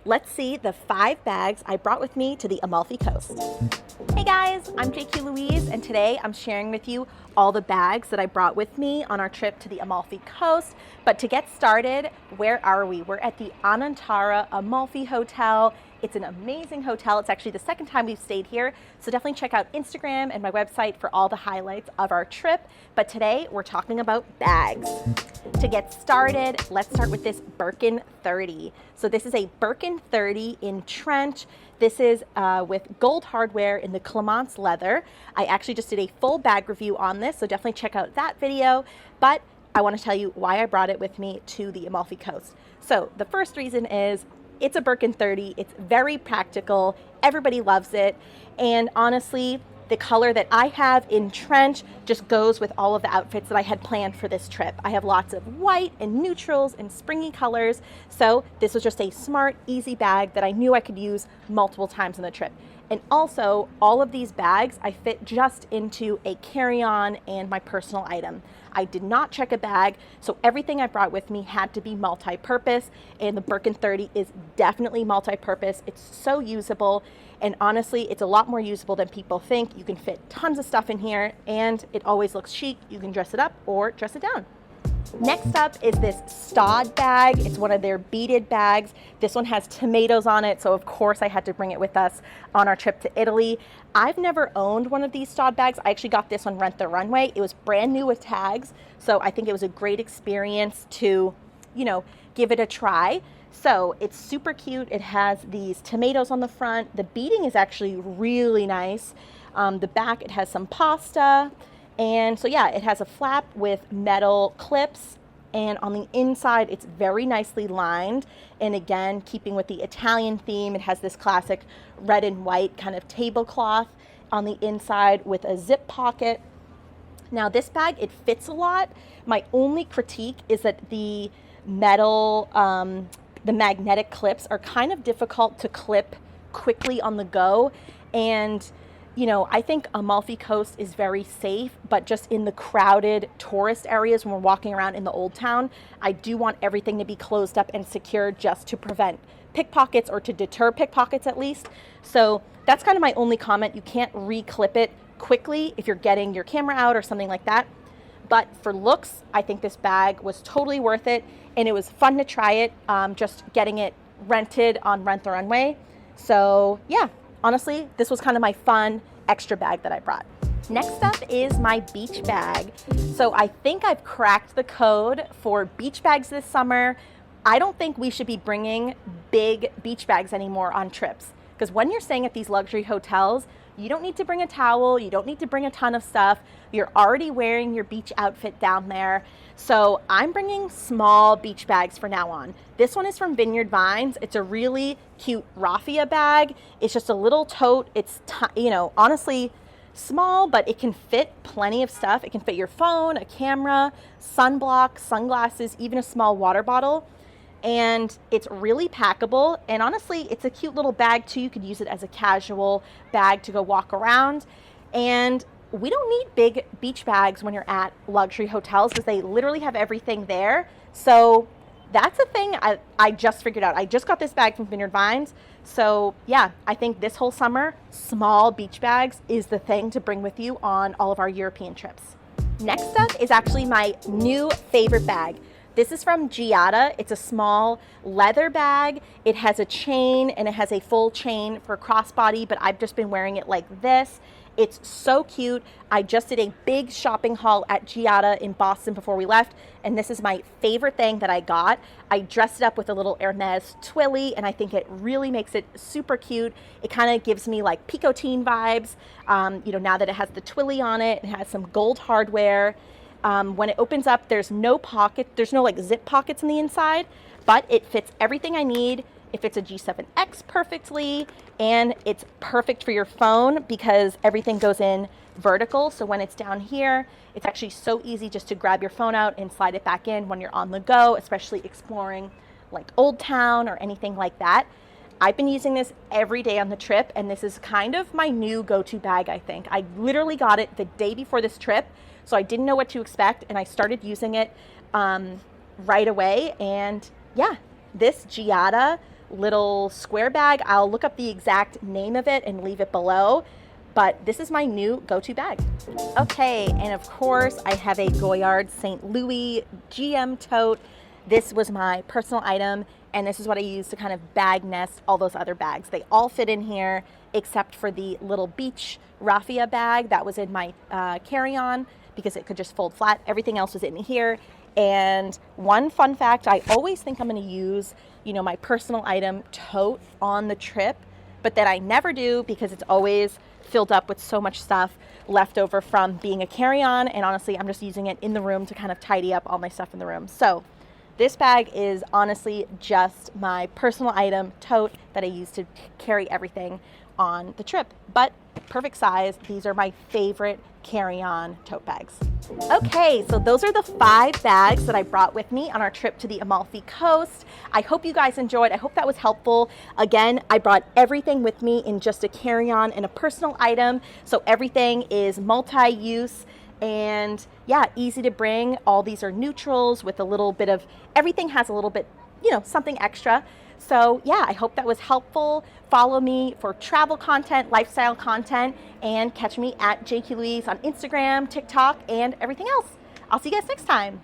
Let's see the 5 bags I brought with me to the Amalfi Coast. Hey guys, I'm JQ Louise, and today I'm sharing with you all the bags that I brought with me on our trip to the Amalfi Coast. But to get started, where are we? We're at the Anantara Amalfi Hotel. It's an amazing hotel. It's actually the second time we've stayed here, so definitely check out Instagram and my website for all the highlights of our trip. But today we're talking about bags. To get started, let's start with this Birkin 30. So this is a Birkin 30 in trench. This is with gold hardware in the Clemence leather. I actually just did a full bag review on this, so definitely check out that video. But I want to tell you why I brought it with me to the Amalfi Coast. So the first reason is it's a Birkin 30. It's very practical. Everybody loves it. And honestly, the color that I have in trench just goes with all of the outfits that I had planned for this trip. I have lots of white and neutrals and springy colors. So this was just a smart, easy bag that I knew I could use multiple times on the trip. And also, all of these bags I fit just into a carry-on and my personal item. I did not check a bag, so everything I brought with me had to be multi-purpose, and the Birkin 30 is definitely multi-purpose. It's so usable, and honestly, it's a lot more usable than people think. You can fit tons of stuff in here, and it always looks chic. You can dress it up or dress it down. Next up is this Staud bag. It's one of their beaded bags. This one has tomatoes on it, so of course I had to bring it with us on our trip to Italy. I've never owned one of these Staud bags. I actually got this on Rent the Runway. It was brand new with tags, so I think it was a great experience to, give it a try. So it's super cute. It has these tomatoes on the front. The beading is actually really nice. The back, it has some pasta. And so yeah, it has a flap with metal clips, and on the inside it's very nicely lined. And again, keeping with the Italian theme, it has this classic red and white kind of tablecloth on the inside with a zip pocket. Now this bag, it fits a lot. My only critique is that the metal, the magnetic clips are kind of difficult to clip quickly on the go. And I think Amalfi Coast is very safe, but just in the crowded tourist areas when we're walking around in the old town, I do want everything to be closed up and secured just to prevent pickpockets, or to deter pickpockets at least. So that's kind of my only comment. You can't re-clip it quickly if you're getting your camera out or something like that. But for looks, I think this bag was totally worth it, and it was fun to try it, just getting it rented on Rent the Runway. So yeah. Honestly, this was kind of my fun extra bag that I brought. Next up is my beach bag. So I think I've cracked the code for beach bags this summer. I don't think we should be bringing big beach bags anymore on trips, because when you're staying at these luxury hotels, you don't need to bring a towel, you don't need to bring a ton of stuff. You're already wearing your beach outfit down there. So I'm bringing small beach bags for now on. This one is from Vineyard. It's a really cute raffia bag. It's just a little tote. It's, honestly small, but it can fit plenty of stuff. It can fit your phone, a camera, sunblock, sunglasses, even a small water bottle. And it's really packable, and honestly, it's a cute little bag too. You could use it as a casual bag to go walk around. And we don't need big beach bags when you're at luxury hotels, because they literally have everything there. So that's a thing I just figured out. I just got this bag from Vineyard. So yeah, I think this whole summer, small beach bags is the thing to bring with you on all of our European trips. Next up is actually my new favorite bag. This is from Giada. It's a small leather bag. It has a chain, and it has a full chain for crossbody, but I've just been wearing it like this. It's so cute. I just did a big shopping haul at Giada in Boston before we left, and this is my favorite thing that I got. I dressed it up with a little Hermès twilly, and I think it really makes it super cute. It kind of gives me like picotine vibes, now that it has the twilly on it. It has some gold hardware. When it opens up, there's no pocket, there's no like zip pockets on the inside, but it fits everything I need. It fits a G7X perfectly, and it's perfect for your phone because everything goes in vertical. So when it's down here, it's actually so easy just to grab your phone out and slide it back in when you're on the go, especially exploring like Old Town or anything like that. I've been using this every day on the trip, and this is kind of my new go-to bag, I think. I literally got it the day before this trip, so I didn't know what to expect, and I started using it right away. And yeah, this Giada little square bag. I'll look up the exact name of it and leave it below. But this is my new go-to bag. Okay, and of course I have a Goyard St. Louis GM tote. This was my personal item, and this is what I use to kind of bag nest all those other bags. They all fit in here except for the little beach raffia bag that was in my carry-on because it could just fold flat. Everything else was in here. And one fun fact, I always think I'm going to use, my personal item tote on the trip, but that I never do because it's always filled up with so much stuff left over from being a carry-on. And honestly, I'm just using it in the room to kind of tidy up all my stuff in the room. So this bag is honestly just my personal item tote that I use to carry everything on the trip, but perfect size. These are my favorite carry-on tote bags. Okay, so those are the 5 bags that I brought with me on our trip to the Amalfi Coast. I hope you guys enjoyed. I hope that was helpful. Again, I brought everything with me in just a carry-on and a personal item, so everything is multi-use and yeah, easy to bring. All these are neutrals with a little bit of, everything has a little bit, something extra. So yeah, I hope that was helpful. Follow me for travel content, lifestyle content, and catch me at JQ Louise on Instagram, TikTok, and everything else. I'll see you guys next time.